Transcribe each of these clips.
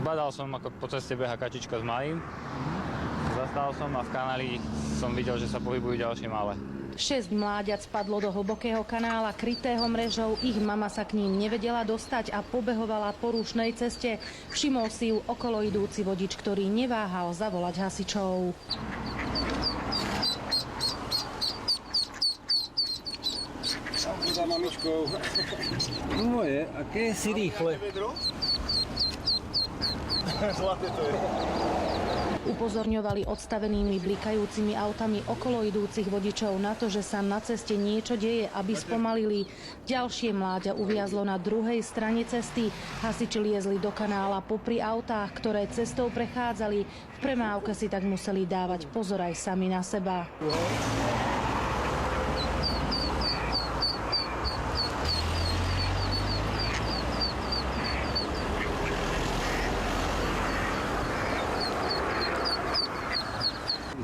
Zbadal som, ako po ceste beha kačička s malým. Zastal som a v kanáli som videl, že sa pohybujú ďalšie malé. 6 mláďat spadlo do hlbokého kanála krytého mrežou. Ich mama sa k ním nevedela dostať a pobehovala po rušnej ceste. Všimol si ju okolo idúci vodič, ktorý neváhal zavolať hasičov. Za mamičkou. Moje, aké si rýchle. Zlaté to je. Upozorňovali odstavenými blikajúcimi autami okolo idúcich vodičov na to, že sa na ceste niečo deje, aby spomalili. Ďalšie mláďa uviazlo na druhej strane cesty. Hasiči liezli do kanála popri autách, ktoré cestou prechádzali. V premávke si tak museli dávať pozor aj sami na seba.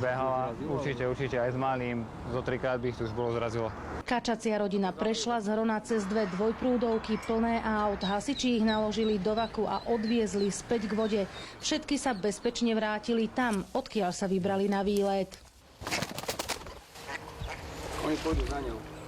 Behala určite aj s malým. Zo 3-krát by ich tu už bolo zrazilo. Kačacia rodina prešla z Hrona cez 2 dvojprúdovky plné aut. Hasiči ich naložili do vaku a odviezli späť k vode. Všetky sa bezpečne vrátili tam, odkiaľ sa vybrali na výlet. Oni pôjdu za ňou.